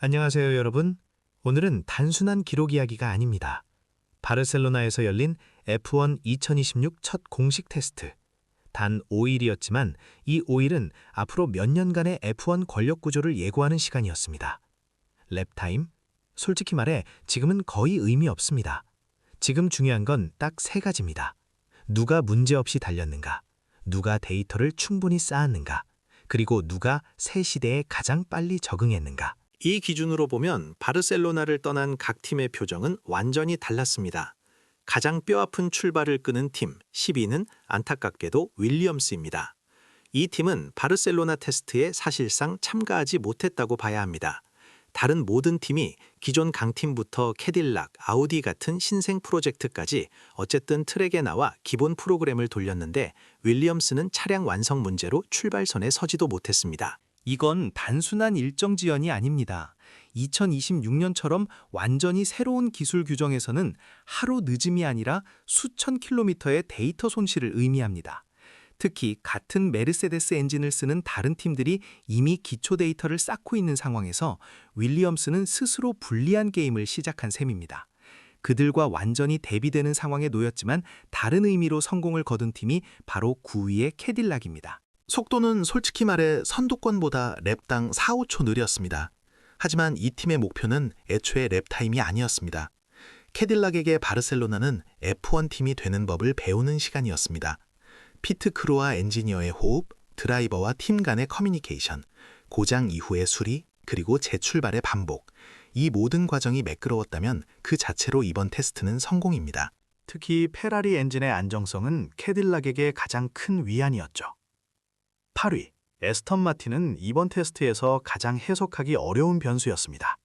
안녕하세요, 여러분. 오늘은 단순한 기록 이야기가 아닙니다. 바르셀로나에서 열린 F1 2026 첫 공식 테스트. 단 5일이었지만 이 5일은 앞으로 몇 년간의 F1 권력 구조를 예고하는 시간이었습니다. 랩타임? 솔직히 말해 지금은 거의 의미 없습니다. 지금 중요한 건 딱 세 가지입니다. 누가 문제없이 달렸는가? 누가 데이터를 충분히 쌓았는가? 그리고 누가 새 시대에 가장 빨리 적응했는가? 이 기준으로 보면 바르셀로나를 떠난 각 팀의 표정은 완전히 달랐습니다. 가장 뼈아픈 출발을 끄는 팀 10위는 안타깝게도 윌리엄스입니다. 이 팀은 바르셀로나 테스트에 사실상 참가하지 못했다고 봐야 합니다. 다른 모든 팀이 기존 강팀부터 캐딜락, 아우디 같은 신생 프로젝트까지 어쨌든 트랙에 나와 기본 프로그램을 돌렸는데 윌리엄스는 차량 완성 문제로 출발선에 서지도 못했습니다. 이건 단순한 일정 지연이 아닙니다. 2026년처럼 완전히 새로운 기술 규정에서는 하루 늦음이 아니라 수천 킬로미터의 데이터 손실을 의미합니다. 특히 같은 메르세데스 엔진을 쓰는 다른 팀들이 이미 기초 데이터를 쌓고 있는 상황에서 윌리엄스는 스스로 불리한 게임을 시작한 셈입니다. 그들과 완전히 대비되는 상황에 놓였지만 다른 의미로 성공을 거둔 팀이 바로 9위의 캐딜락입니다. 속도는 솔직히 말해 선두권보다 랩당 4-5초 느렸습니다. 하지만 이 팀의 목표는 애초에 랩타임이 아니었습니다. 캐딜락에게 바르셀로나는 F1 팀이 되는 법을 배우는 시간이었습니다. 피트 크루와 엔지니어의 호흡, 드라이버와 팀 간의 커뮤니케이션, 고장 이후의 수리, 그리고 재출발의 반복. 이 모든 과정이 매끄러웠다면 그 자체로 이번 테스트는 성공입니다. 특히 페라리 엔진의 안정성은 캐딜락에게 가장 큰 위안이었죠. 8위, 에스턴 마틴은 이번 테스트에서 가장 해석하기 어려운 변수였습니다.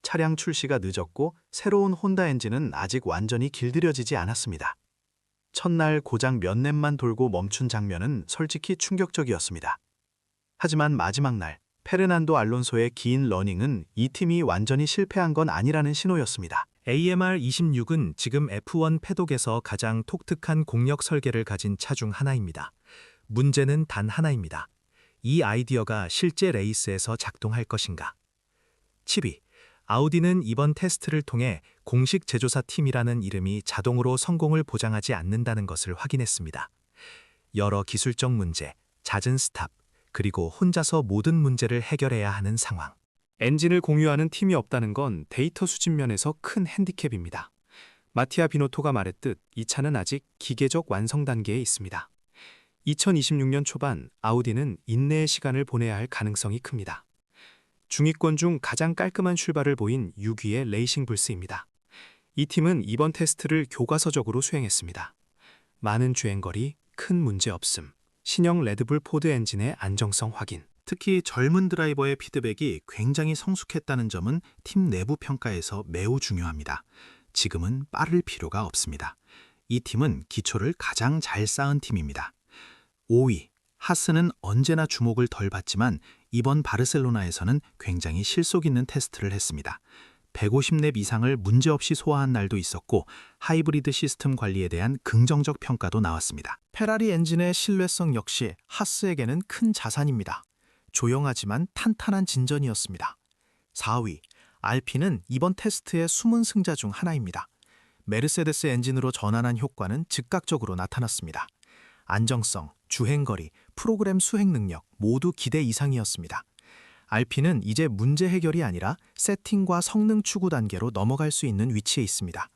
차량 출시가 늦었고 새로운 혼다 엔진은 아직 완전히 길들여지지 않았습니다. 첫날 고작 몇 랩만 돌고 멈춘 장면은 솔직히 충격적이었습니다. 하지만 마지막 날 페르난도 알론소의 긴 러닝은 이 팀이 완전히 실패한 건 아니라는 신호였습니다. AMR26은 지금 F1 패독에서 가장 독특한 공력 설계를 가진 차 중 하나입니다. 문제는 단 하나입니다. 이 아이디어가 실제 레이스에서 작동할 것인가? 7위. 아우디는 이번 테스트를 통해 공식 제조사 팀이라는 이름이 자동으로 성공을 보장하지 않는다는 것을 확인했습니다. 여러 기술적 문제, 잦은 스탑, 그리고 혼자서 모든 문제를 해결해야 하는 상황. 엔진을 공유하는 팀이 없다는 건 데이터 수집 면에서 큰 핸디캡입니다. 마티아 비노토가 말했듯 이 차는 아직 기계적 완성 단계에 있습니다. 2026년 초반 아우디는 인내의 시간을 보내야 할 가능성이 큽니다. 중위권 중 가장 깔끔한 출발을 보인 6위의 레이싱 불스입니다. 이 팀은 이번 테스트를 교과서적으로 수행했습니다. 많은 주행거리, 큰 문제 없음, 신형 레드불 포드 엔진의 안정성 확인. 특히 젊은 드라이버의 피드백이 굉장히 성숙했다는 점은 팀 내부 평가에서 매우 중요합니다. 지금은 빠를 필요가 없습니다. 이 팀은 기초를 가장 잘 쌓은 팀입니다. 5위, 하스는 언제나 주목을 덜 받지만 이번 바르셀로나에서는 굉장히 실속 있는 테스트를 했습니다. 150랩 이상을 문제없이 소화한 날도 있었고 하이브리드 시스템 관리에 대한 긍정적 평가도 나왔습니다. 페라리 엔진의 신뢰성 역시 하스에게는 큰 자산입니다. 조용하지만 탄탄한 진전이었습니다. 4위, 알핀은 이번 테스트의 숨은 승자 중 하나입니다. 메르세데스 엔진으로 전환한 효과는 즉각적으로 나타났습니다. 안정성, 주행거리, 프로그램 수행 능력 모두 기대 이상이었습니다. 알핀은 이제 문제 해결이 아니라 세팅과 성능 추구 단계로 넘어갈 수 있는 위치에 있습니다.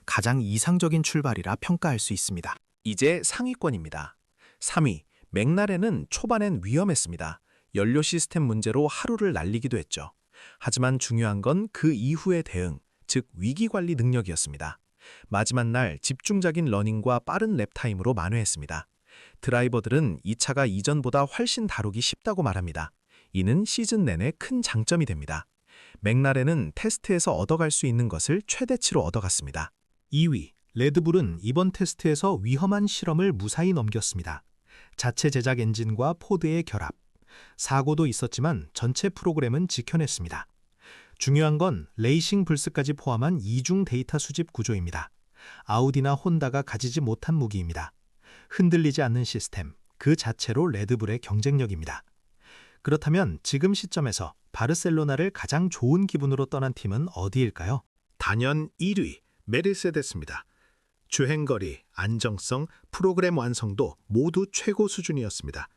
가장 이상적인 출발이라 평가할 수 있습니다. 이제 상위권입니다. 3위, 맥라렌은 초반엔 위험했습니다. 연료 시스템 문제로 하루를 날리기도 했죠. 하지만 중요한 건 그 이후의 대응, 즉 위기관리 능력이었습니다. 마지막 날 집중적인 러닝과 빠른 랩타임으로 만회했습니다. 드라이버들은 이 차가 이전보다 훨씬 다루기 쉽다고 말합니다. 이는 시즌 내내 큰 장점이 됩니다. 맥라렌은 테스트에서 얻어갈 수 있는 것을 최대치로 얻어갔습니다. 2위, 레드불은 이번 테스트에서 위험한 실험을 무사히 넘겼습니다. 자체 제작 엔진과 포드의 결합. 사고도 있었지만 전체 프로그램은 지켜냈습니다. 중요한 건 레이싱 불스까지 포함한 이중 데이터 수집 구조입니다. 아우디나 혼다가 가지지 못한 무기입니다. 흔들리지 않는 시스템, 그 자체로 레드불의 경쟁력입니다. 그렇다면 지금 시점에서 바르셀로나를 가장 좋은 기분으로 떠난 팀은 어디일까요? 단연 1위 메르세데스입니다. 주행거리, 안정성, 프로그램 완성도 모두 최고 수준이었습니다.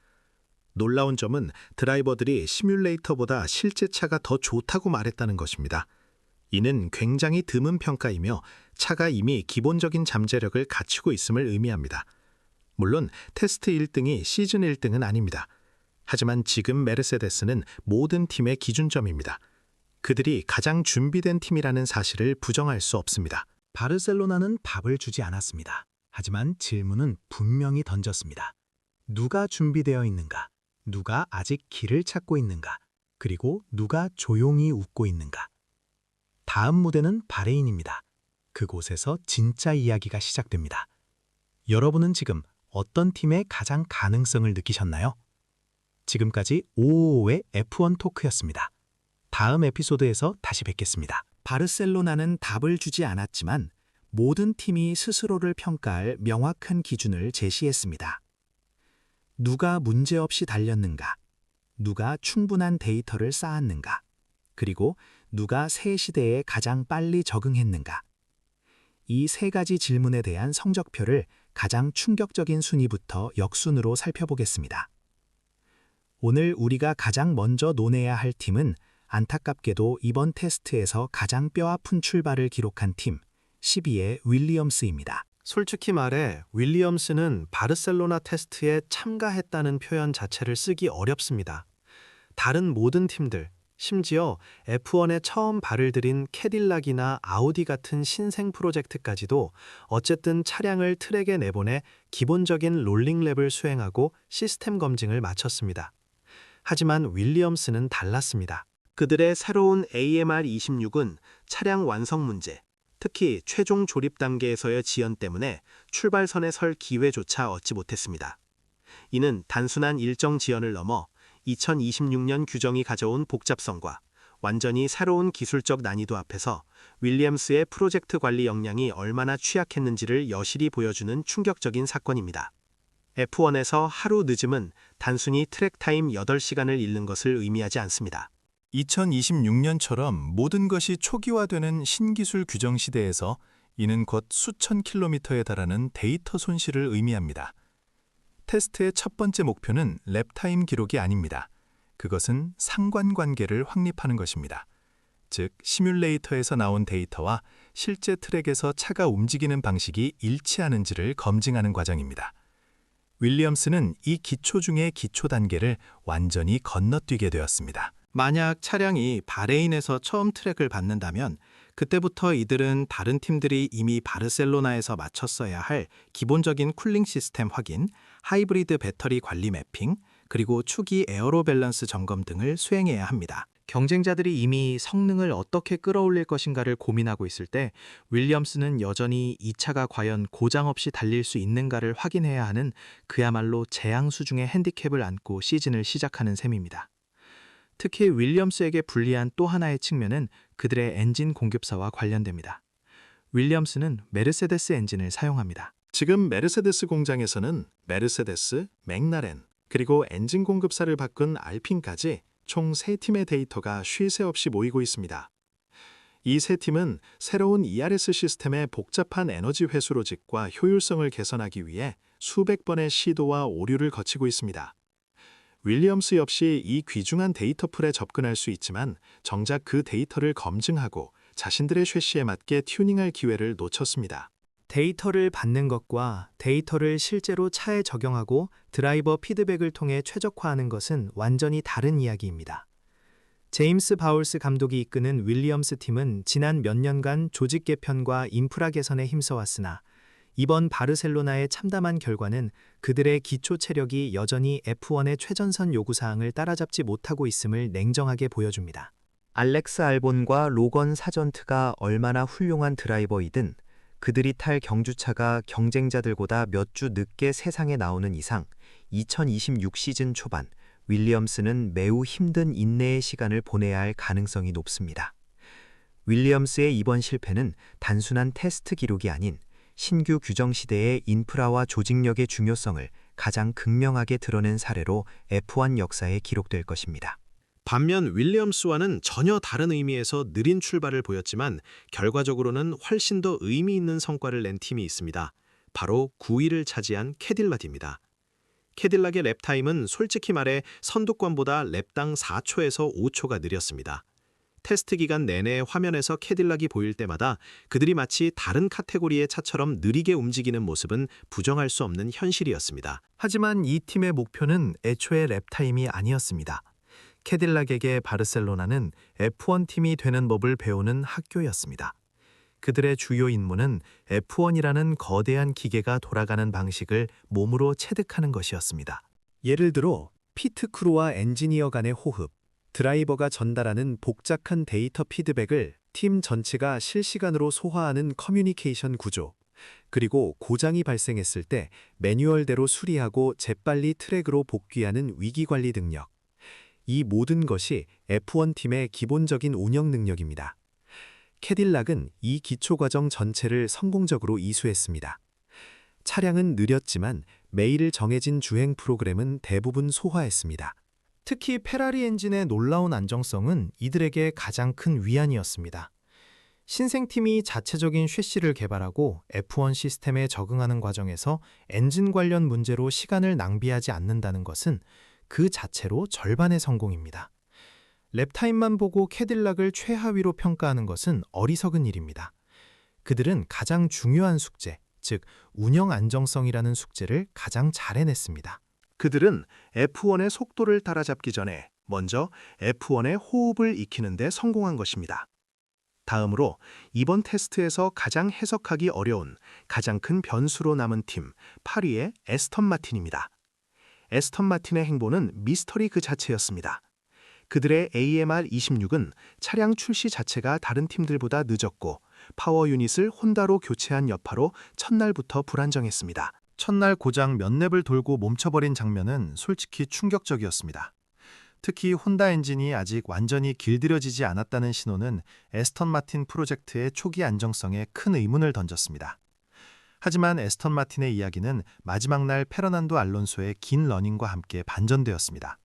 놀라운 점은 드라이버들이 시뮬레이터보다 실제 차가 더 좋다고 말했다는 것입니다. 이는 굉장히 드문 평가이며 차가 이미 기본적인 잠재력을 갖추고 있음을 의미합니다. 물론 테스트 1등이 시즌 1등은 아닙니다. 하지만 지금 메르세데스는 모든 팀의 기준점입니다. 그들이 가장 준비된 팀이라는 사실을 부정할 수 없습니다. 바르셀로나는 답을 주지 않았습니다. 하지만 질문은 분명히 던졌습니다. 누가 준비되어 있는가? 누가 아직 길을 찾고 있는가? 그리고 누가 조용히 웃고 있는가? 다음 무대는 바레인입니다. 그곳에서 진짜 이야기가 시작됩니다. 여러분은 지금 어떤 팀의 가장 가능성을 느끼셨나요? 지금까지 555의 F1 토크였습니다. 다음 에피소드에서 다시 뵙겠습니다. 바르셀로나는 답을 주지 않았지만 모든 팀이 스스로를 평가할 명확한 기준을 제시했습니다. 누가 문제없이 달렸는가? 누가 충분한 데이터를 쌓았는가? 그리고 누가 새 시대에 가장 빨리 적응했는가? 이 세 가지 질문에 대한 성적표를 가장 충격적인 순위부터 역순으로 살펴보겠습니다. 오늘 우리가 가장 먼저 논해야 할 팀은 안타깝게도 이번 테스트에서 가장 뼈아픈 출발을 기록한 팀 12의 윌리엄스입니다. 솔직히 말해 윌리엄스는 바르셀로나 테스트에 참가했다는 표현 자체를 쓰기 어렵습니다. 다른 모든 팀들, 심지어 F1에 처음 발을 들인 캐딜락이나 아우디 같은 신생 프로젝트까지도 어쨌든 차량을 트랙에 내보내 기본적인 롤링랩을 수행하고 시스템 검증을 마쳤습니다. 하지만 윌리엄스는 달랐습니다. 그들의 새로운 AMR26은 차량 완성 문제, 특히 최종 조립 단계에서의 지연 때문에 출발선에 설 기회조차 얻지 못했습니다. 이는 단순한 일정 지연을 넘어 2026년 규정이 가져온 복잡성과 완전히 새로운 기술적 난이도 앞에서 윌리엄스의 프로젝트 관리 역량이 얼마나 취약했는지를 여실히 보여주는 충격적인 사건입니다. F1에서 하루 늦음은 단순히 트랙 타임 8시간을 잃는 것을 의미하지 않습니다. 2026년처럼 모든 것이 초기화되는 신기술 규정 시대에서 이는 곧 수천 킬로미터에 달하는 데이터 손실을 의미합니다. 테스트의 첫 번째 목표는 랩타임 기록이 아닙니다. 그것은 상관관계를 확립하는 것입니다. 즉, 시뮬레이터에서 나온 데이터와 실제 트랙에서 차가 움직이는 방식이 일치하는지를 검증하는 과정입니다. 윌리엄스는 이 기초 중의 기초 단계를 완전히 건너뛰게 되었습니다. 만약 차량이 바레인에서 처음 트랙을 밟는다면 그때부터 이들은 다른 팀들이 이미 바르셀로나에서 마쳤어야 할 기본적인 쿨링 시스템 확인, 하이브리드 배터리 관리 매핑, 그리고 추기 에어로 밸런스 점검 등을 수행해야 합니다. 경쟁자들이 이미 성능을 어떻게 끌어올릴 것인가를 고민하고 있을 때 윌리엄스는 여전히 이 차가 과연 고장 없이 달릴 수 있는가를 확인해야 하는 그야말로 재앙 수중의 핸디캡을 안고 시즌을 시작하는 셈입니다. 특히 윌리엄스에게 불리한 또 하나의 측면은 그들의 엔진 공급사와 관련됩니다. 윌리엄스는 메르세데스 엔진을 사용합니다. 지금 메르세데스 공장에서는 메르세데스, 맥라렌, 그리고 엔진 공급사를 바꾼 알핀까지 총 3팀의 데이터가 쉴 새 없이 모이고 있습니다. 이 세 팀은 새로운 ERS 시스템의 복잡한 에너지 회수 로직과 효율성을 개선하기 위해 수백 번의 시도와 오류를 거치고 있습니다. 윌리엄스 역시 이 귀중한 데이터풀에 접근할 수 있지만 정작 그 데이터를 검증하고 자신들의 쉐시에 맞게 튜닝할 기회를 놓쳤습니다. 데이터를 받는 것과 데이터를 실제로 차에 적용하고 드라이버 피드백을 통해 최적화하는 것은 완전히 다른 이야기입니다. 제임스 바울스 감독이 이끄는 윌리엄스 팀은 지난 몇 년간 조직 개편과 인프라 개선에 힘써왔으나 이번 바르셀로나의 참담한 결과는 그들의 기초 체력이 여전히 F1의 최전선 요구사항을 따라잡지 못하고 있음을 냉정하게 보여줍니다. 알렉스 알본과 로건 사전트가 얼마나 훌륭한 드라이버이든 그들이 탈 경주차가 경쟁자들보다 몇 주 늦게 세상에 나오는 이상 2026 시즌 초반 윌리엄스는 매우 힘든 인내의 시간을 보내야 할 가능성이 높습니다. 윌리엄스의 이번 실패는 단순한 테스트 기록이 아닌 신규 규정 시대의 인프라와 조직력의 중요성을 가장 극명하게 드러낸 사례로 F1 역사에 기록될 것입니다. 반면 윌리엄스와는 전혀 다른 의미에서 느린 출발을 보였지만 결과적으로는 훨씬 더 의미 있는 성과를 낸 팀이 있습니다. 바로 9위를 차지한 캐딜락입니다. 캐딜락의 랩타임은 솔직히 말해 선두권보다 랩당 4초에서 5초가 느렸습니다. 테스트 기간 내내 화면에서 캐딜락이 보일 때마다 그들이 마치 다른 카테고리의 차처럼 느리게 움직이는 모습은 부정할 수 없는 현실이었습니다. 하지만 이 팀의 목표는 애초에 랩타임이 아니었습니다. 캐딜락에게 바르셀로나는 F1 팀이 되는 법을 배우는 학교였습니다. 그들의 주요 임무는 F1이라는 거대한 기계가 돌아가는 방식을 몸으로 체득하는 것이었습니다. 예를 들어 피트 크루와 엔지니어 간의 호흡, 드라이버가 전달하는 복잡한 데이터 피드백을 팀 전체가 실시간으로 소화하는 커뮤니케이션 구조, 그리고 고장이 발생했을 때 매뉴얼대로 수리하고 재빨리 트랙으로 복귀하는 위기관리 능력. 이 모든 것이 F1 팀의 기본적인 운영 능력입니다. 캐딜락은 이 기초과정 전체를 성공적으로 이수했습니다. 차량은 느렸지만 매일 정해진 주행 프로그램은 대부분 소화했습니다. 특히 페라리 엔진의 놀라운 안정성은 이들에게 가장 큰 위안이었습니다. 신생팀이 자체적인 쉐시를 개발하고 F1 시스템에 적응하는 과정에서 엔진 관련 문제로 시간을 낭비하지 않는다는 것은 그 자체로 절반의 성공입니다. 랩타임만 보고 캐딜락을 최하위로 평가하는 것은 어리석은 일입니다. 그들은 가장 중요한 숙제, 즉 운영 안정성이라는 숙제를 가장 잘 해냈습니다. 그들은 F1의 속도를 따라잡기 전에 먼저 F1의 호흡을 익히는 데 성공한 것입니다. 다음으로 이번 테스트에서 가장 해석하기 어려운 가장 큰 변수로 남은 팀 8위의 에스턴 마틴입니다. 에스턴 마틴의 행보는 미스터리 그 자체였습니다. 그들의 AMR26은 차량 출시 자체가 다른 팀들보다 늦었고 파워 유닛을 혼다로 교체한 여파로 첫날부터 불안정했습니다. 첫날 고장 몇 랩을 돌고 멈춰버린 장면은 솔직히 충격적이었습니다. 특히 혼다 엔진이 아직 완전히 길들여지지 않았다는 신호는 에스턴 마틴 프로젝트의 초기 안정성에 큰 의문을 던졌습니다. 하지만 에스턴 마틴의 이야기는 마지막 날 페르난도 알론소의 긴 러닝과 함께 반전되었습니다.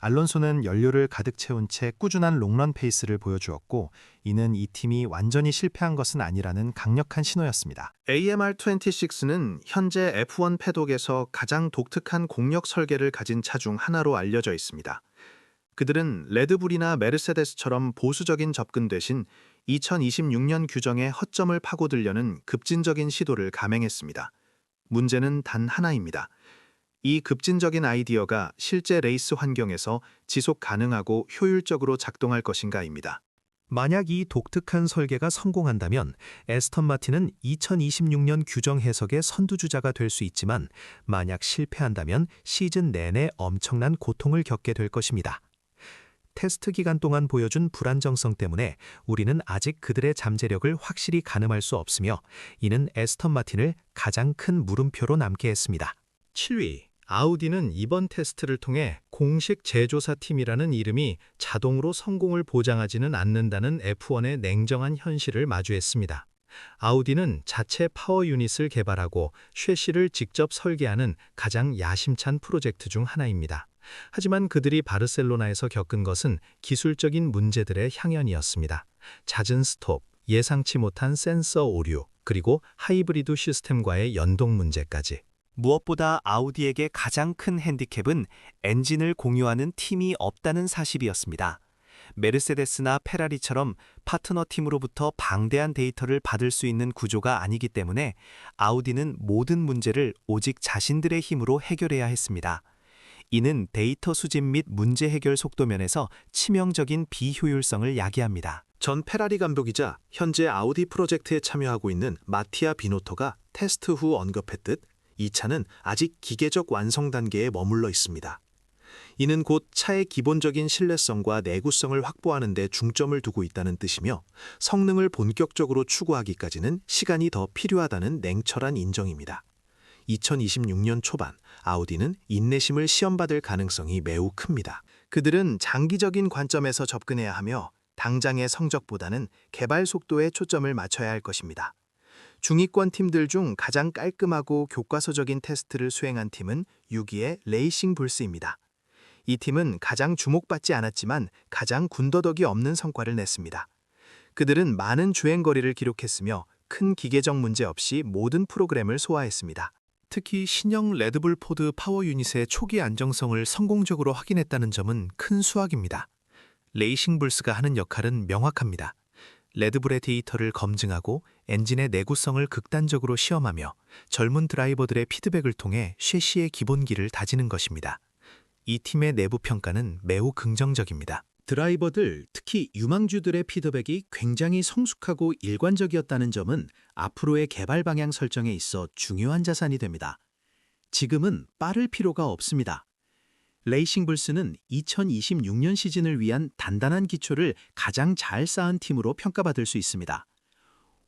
알론소는 연료를 가득 채운 채 꾸준한 롱런 페이스를 보여주었고, 이는 이 팀이 완전히 실패한 것은 아니라는 강력한 신호였습니다. AMR26는 현재 F1 패독에서 가장 독특한 공력 설계를 가진 차 중 하나로 알려져 있습니다. 그들은 레드불이나 메르세데스처럼 보수적인 접근 대신 2026년 규정의 허점을 파고들려는 급진적인 시도를 감행했습니다. 문제는 단 하나입니다. 이 급진적인 아이디어가 실제 레이스 환경에서 지속 가능하고 효율적으로 작동할 것인가입니다. 만약 이 독특한 설계가 성공한다면 에스턴 마틴은 2026년 규정 해석의 선두주자가 될 수 있지만, 만약 실패한다면 시즌 내내 엄청난 고통을 겪게 될 것입니다. 테스트 기간 동안 보여준 불안정성 때문에 우리는 아직 그들의 잠재력을 확실히 가늠할 수 없으며, 이는 에스턴 마틴을 가장 큰 물음표로 남게 했습니다. 7위, 아우디는 이번 테스트를 통해 공식 제조사팀이라는 이름이 자동으로 성공을 보장하지는 않는다는 F1의 냉정한 현실을 마주했습니다. 아우디는 자체 파워 유닛을 개발하고 쉐시를 직접 설계하는 가장 야심찬 프로젝트 중 하나입니다. 하지만 그들이 바르셀로나에서 겪은 것은 기술적인 문제들의 향연이었습니다. 잦은 스톱, 예상치 못한 센서 오류, 그리고 하이브리드 시스템과의 연동 문제까지. 무엇보다 아우디에게 가장 큰 핸디캡은 엔진을 공유하는 팀이 없다는 사실이었습니다. 메르세데스나 페라리처럼 파트너 팀으로부터 방대한 데이터를 받을 수 있는 구조가 아니기 때문에 아우디는 모든 문제를 오직 자신들의 힘으로 해결해야 했습니다. 이는 데이터 수집 및 문제 해결 속도 면에서 치명적인 비효율성을 야기합니다. 전 페라리 감독이자 현재 아우디 프로젝트에 참여하고 있는 마티아 비노토가 테스트 후 언급했듯 이 차는 아직 기계적 완성 단계에 머물러 있습니다. 이는 곧 차의 기본적인 신뢰성과 내구성을 확보하는 데 중점을 두고 있다는 뜻이며, 성능을 본격적으로 추구하기까지는 시간이 더 필요하다는 냉철한 인정입니다. 2026년 초반 아우디는 인내심을 시험받을 가능성이 매우 큽니다. 그들은 장기적인 관점에서 접근해야 하며 당장의 성적보다는 개발 속도에 초점을 맞춰야 할 것입니다. 중위권 팀들 중 가장 깔끔하고 교과서적인 테스트를 수행한 팀은 6위의 레이싱 불스입니다. 이 팀은 가장 주목받지 않았지만 가장 군더더기 없는 성과를 냈습니다. 그들은 많은 주행거리를 기록했으며 큰 기계적 문제 없이 모든 프로그램을 소화했습니다. 특히 신형 레드불 포드 파워 유닛의 초기 안정성을 성공적으로 확인했다는 점은 큰 수확입니다. 레이싱불스가 하는 역할은 명확합니다. 레드불의 데이터를 검증하고 엔진의 내구성을 극단적으로 시험하며 젊은 드라이버들의 피드백을 통해 쉐시의 기본기를 다지는 것입니다. 이 팀의 내부 평가는 매우 긍정적입니다. 드라이버들, 특히 유망주들의 피드백이 굉장히 성숙하고 일관적이었다는 점은 앞으로의 개발 방향 설정에 있어 중요한 자산이 됩니다. 지금은 빠를 필요가 없습니다. 레이싱불스는 2026년 시즌을 위한 단단한 기초를 가장 잘 쌓은 팀으로 평가받을 수 있습니다.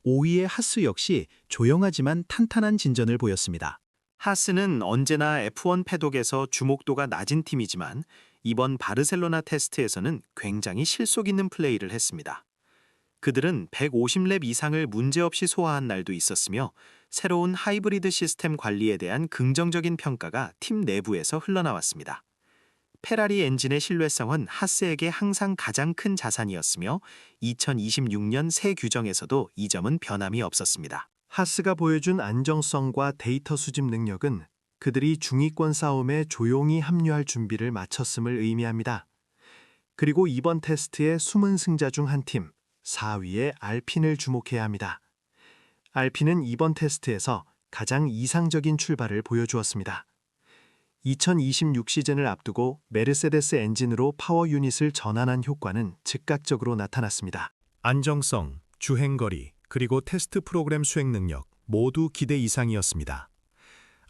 5위의 하스 역시 조용하지만 탄탄한 진전을 보였습니다. 하스는 언제나 F1 패독에서 주목도가 낮은 팀이지만 이번 바르셀로나 테스트에서는 굉장히 실속 있는 플레이를 했습니다. 그들은 150렙 이상을 문제없이 소화한 날도 있었으며 새로운 하이브리드 시스템 관리에 대한 긍정적인 평가가 팀 내부에서 흘러나왔습니다. 페라리 엔진의 신뢰성은 하스에게 항상 가장 큰 자산이었으며 2026년 새 규정에서도 이 점은 변함이 없었습니다. 하스가 보여준 안정성과 데이터 수집 능력은 그들이 중위권 싸움에 조용히 합류할 준비를 마쳤음을 의미합니다. 그리고 이번 테스트의 숨은 승자 중 한 팀, 4위의 알핀을 주목해야 합니다. 알핀은 이번 테스트에서 가장 이상적인 출발을 보여주었습니다. 2026 시즌을 앞두고 메르세데스 엔진으로 파워 유닛을 전환한 효과는 즉각적으로 나타났습니다. 안정성, 주행거리, 그리고 테스트 프로그램 수행 능력 모두 기대 이상이었습니다.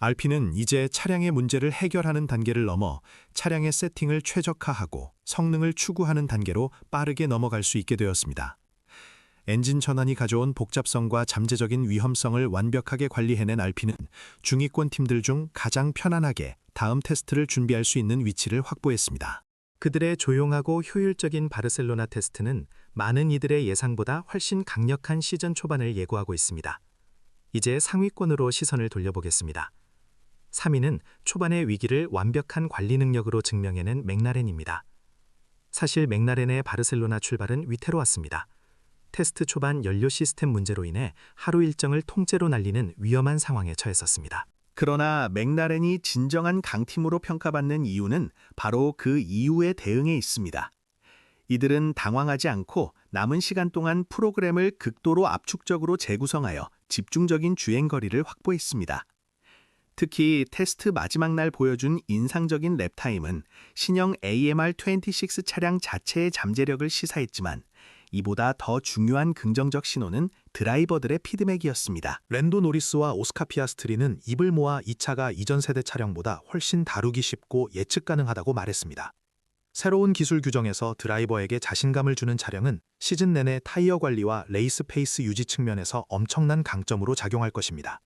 알핀은 이제 차량의 문제를 해결하는 단계를 넘어 차량의 세팅을 최적화하고 성능을 추구하는 단계로 빠르게 넘어갈 수 있게 되었습니다. 엔진 전환이 가져온 복잡성과 잠재적인 위험성을 완벽하게 관리해낸 알핀은 중위권 팀들 중 가장 편안하게 다음 테스트를 준비할 수 있는 위치를 확보했습니다. 그들의 조용하고 효율적인 바르셀로나 테스트는 많은 이들의 예상보다 훨씬 강력한 시즌 초반을 예고하고 있습니다. 이제 상위권으로 시선을 돌려보겠습니다. 3위는 초반의 위기를 완벽한 관리 능력으로 증명해낸 맥라렌입니다. 사실 맥라렌의 바르셀로나 출발은 위태로웠습니다. 테스트 초반 연료 시스템 문제로 인해 하루 일정을 통째로 날리는 위험한 상황에 처했었습니다. 그러나 맥라렌이 진정한 강팀으로 평가받는 이유는 바로 그 이후의 대응에 있습니다. 이들은 당황하지 않고 남은 시간 동안 프로그램을 극도로 압축적으로 재구성하여 집중적인 주행거리를 확보했습니다. 특히 테스트 마지막 날 보여준 인상적인 랩타임은 신형 AMR26 차량 자체의 잠재력을 시사했지만 이보다 더 중요한 긍정적 신호는 드라이버들의 피드백이었습니다. 랜도 노리스와 오스카 피아스트리는 입을 모아 이 차가 이전 세대 차량보다 훨씬 다루기 쉽고 예측 가능하다고 말했습니다. 새로운 기술 규정에서 드라이버에게 자신감을 주는 차량은 시즌 내내 타이어 관리와 레이스 페이스 유지 측면에서 엄청난 강점으로 작용할 것입니다.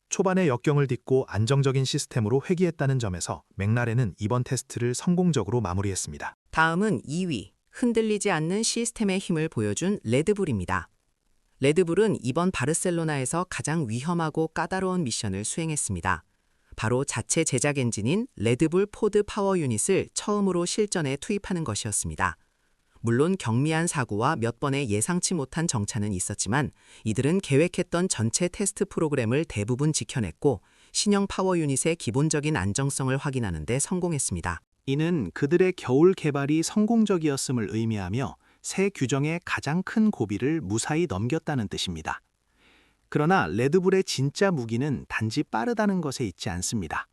초반에 역경을 딛고 안정적인 시스템으로 회귀했다는 점에서 맥라렌은 이번 테스트를 성공적으로 마무리했습니다. 다음은 2위, 흔들리지 않는 시스템의 힘을 보여준 레드불입니다. 레드불은 이번 바르셀로나에서 가장 위험하고 까다로운 미션을 수행했습니다. 바로 자체 제작 엔진인 레드불 포드 파워 유닛을 처음으로 실전에 투입하는 것이었습니다. 물론 경미한 사고와 몇 번의 예상치 못한 정차는 있었지만 이들은 계획했던 전체 테스트 프로그램을 대부분 지켜냈고 신형 파워 유닛의 기본적인 안정성을 확인하는 데 성공했습니다. 이는 그들의 겨울 개발이 성공적이었음을 의미하며 새 규정의 가장 큰 고비를 무사히 넘겼다는 뜻입니다. 그러나 레드불의 진짜 무기는 단지 빠르다는 것에 있지 않습니다.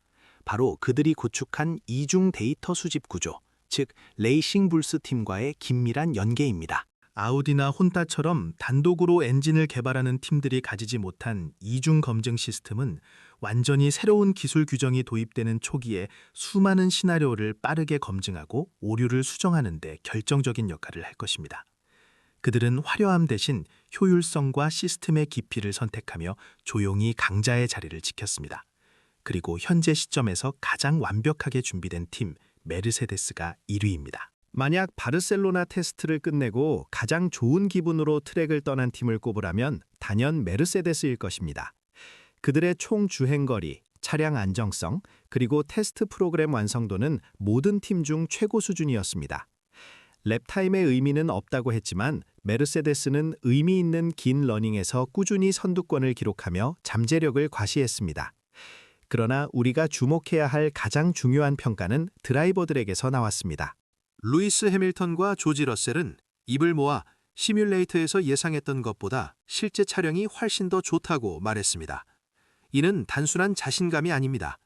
바로 그들이 구축한 이중 데이터 수집 구조, 즉 레이싱불스 팀과의 긴밀한 연계입니다. 아우디나 혼다처럼 단독으로 엔진을 개발하는 팀들이 가지지 못한 이중 검증 시스템은 완전히 새로운 기술 규정이 도입되는 초기에 수많은 시나리오를 빠르게 검증하고 오류를 수정하는 데 결정적인 역할을 할 것입니다. 그들은 화려함 대신 효율성과 시스템의 깊이를 선택하며 조용히 강자의 자리를 지켰습니다. 그리고 현재 시점에서 가장 완벽하게 준비된 팀 메르세데스가 1위입니다. 만약 바르셀로나 테스트를 끝내고 가장 좋은 기분으로 트랙을 떠난 팀을 꼽으라면 단연 메르세데스일 것입니다. 그들의 총 주행거리, 차량 안정성, 그리고 테스트 프로그램 완성도는 모든 팀 중 최고 수준이었습니다. 랩타임의 의미는 없다고 했지만 메르세데스는 의미 있는 긴 러닝에서 꾸준히 선두권을 기록하며 잠재력을 과시했습니다. 그러나 우리가 주목해야 할 가장 중요한 평가는 드라이버들에게서 나왔습니다. 루이스 해밀턴과 조지 러셀은 입을 모아 시뮬레이터에서 예상했던 것보다 실제 차량이 훨씬 더 좋다고 말했습니다. 이는 단순한 자신감이 아닙니다.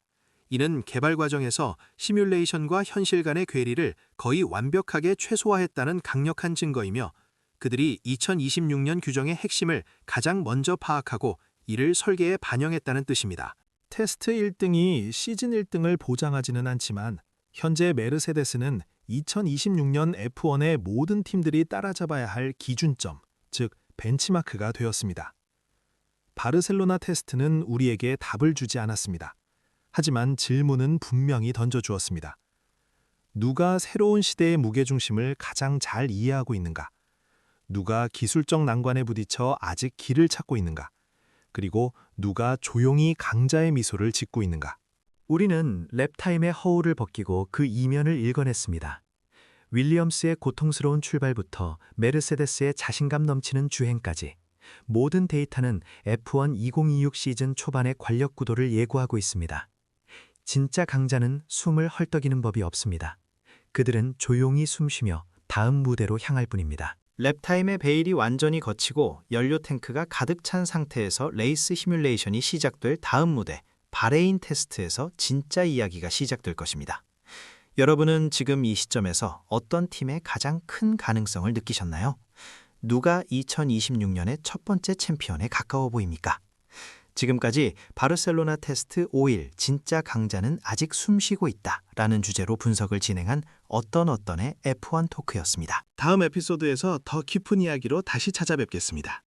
이는 개발 과정에서 시뮬레이션과 현실 간의 괴리를 거의 완벽하게 최소화했다는 강력한 증거이며 그들이 2026년 규정의 핵심을 가장 먼저 파악하고 이를 설계에 반영했다는 뜻입니다. 테스트 1등이 시즌 1등을 보장하지는 않지만 현재 메르세데스는 2026년 F1의 모든 팀들이 따라잡아야 할 기준점, 즉 벤치마크가 되었습니다. 바르셀로나 테스트는 우리에게 답을 주지 않았습니다. 하지만 질문은 분명히 던져주었습니다. 누가 새로운 시대의 무게중심을 가장 잘 이해하고 있는가? 누가 기술적 난관에 부딪혀 아직 길을 찾고 있는가? 그리고 누가 조용히 강자의 미소를 짓고 있는가? 우리는 랩타임의 허울을 벗기고 그 이면을 읽어냈습니다. 윌리엄스의 고통스러운 출발부터 메르세데스의 자신감 넘치는 주행까지 모든 데이터는 F1 2026 시즌 초반의 관력 구도를 예고하고 있습니다. 진짜 강자는 숨을 헐떡이는 법이 없습니다. 그들은 조용히 숨쉬며 다음 무대로 향할 뿐입니다. 랩타임의 베일이 완전히 걷히고 연료 탱크가 가득 찬 상태에서 레이스 시뮬레이션이 시작될 다음 무대, 바레인 테스트에서 진짜 이야기가 시작될 것입니다. 여러분은 지금 이 시점에서 어떤 팀의 가장 큰 가능성을 느끼셨나요? 누가 2026년의 첫 번째 챔피언에 가까워 보입니까? 지금까지 바르셀로나 테스트 5일 진짜 강자는 아직 숨쉬고 있다 라는 주제로 분석을 진행한 어떤의 F1 토크였습니다. 다음 에피소드에서 더 깊은 이야기로 다시 찾아뵙겠습니다.